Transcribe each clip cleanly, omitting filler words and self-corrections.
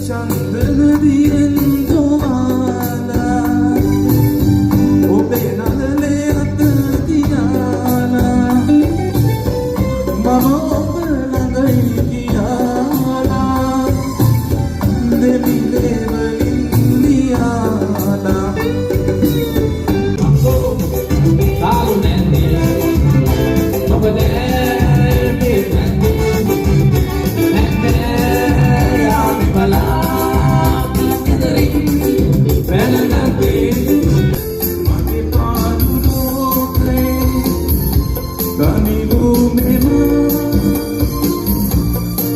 චන්දනදියෙන් දොවාලා ඔබේ නළලේ අත තියාලා මම ඔබ ළඟයි කියලා දෙවිලේ වලින් ලියාලා Tahu nanti, apa deh kita nanti yang balap dari benar nanti. මගේ පාඩු ලෝකේ ගනිමු මෙම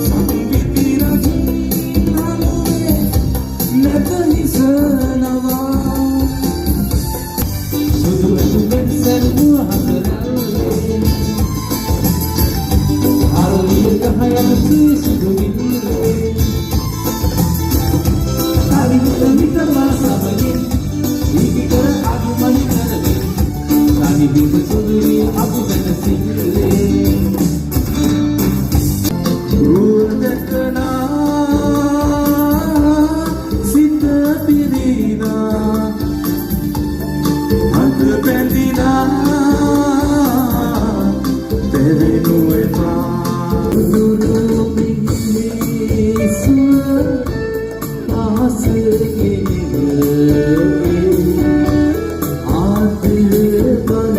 සංවිති රචනාවේ නැත හිසනවා Sudu sudu seru hasilnya. Hari kahayang si sudu ini. Hari ini terasa begin. Ini kerana aku masih kerana. Kami bisa sudu aku kena sini. රුවදකනා සිත පිරිනා අත පැඳිනා තෙරෙනු එපා දුරු පිහිසුව ආසගෙනව ආදර බල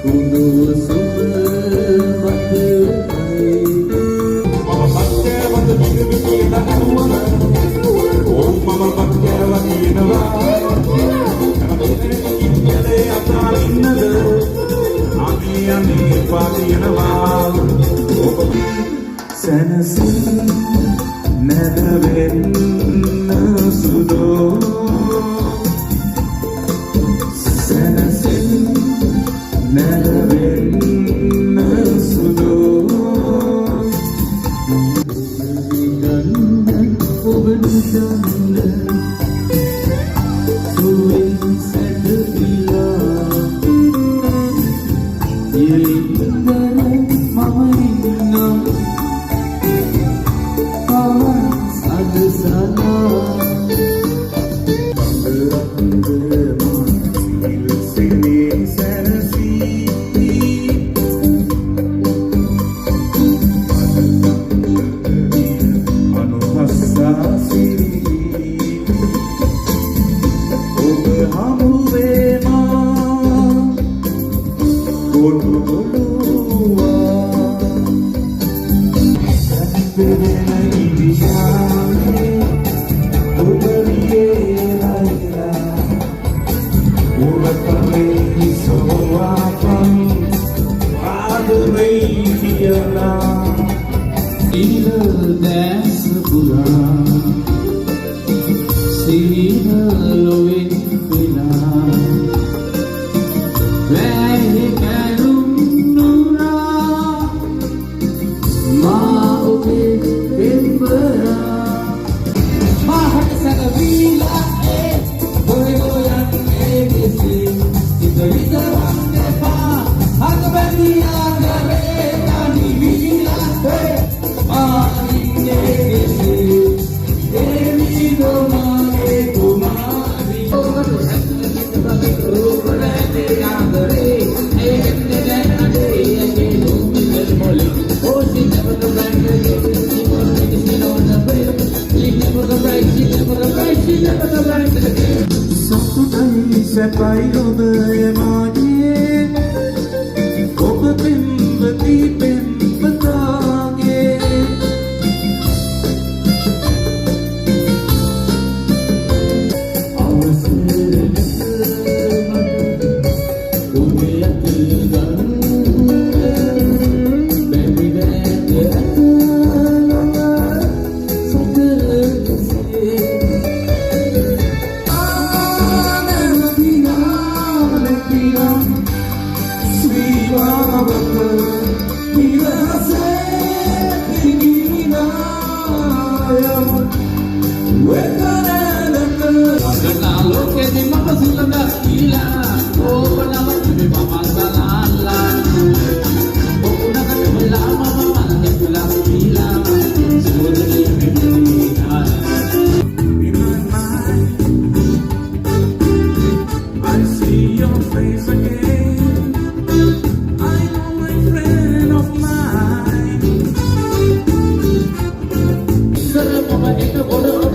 උණු සුව මතයි Mama pakai lagi nawa, ini apa ini Ami ami pati nawa, සැනසී නැදවෙන්න සුදෝ සැනසී නැදවෙන්න සුදෝ විගන්න ඔබට ගන්න සුවෙන් සැදවිලා යෙලින්දර මම ඉන්නම් සැපයි ඔබය මාගේ ඔබ පෙම්වති පෙම්වතාගේ අවසරට ඔබේ අත ගන්න බැරි වැට Kenalo que de mapa sulanda ila, oh panama de mama salala, oh una cara de la mama de la ila, sudah di ඔබ එක ගොඩ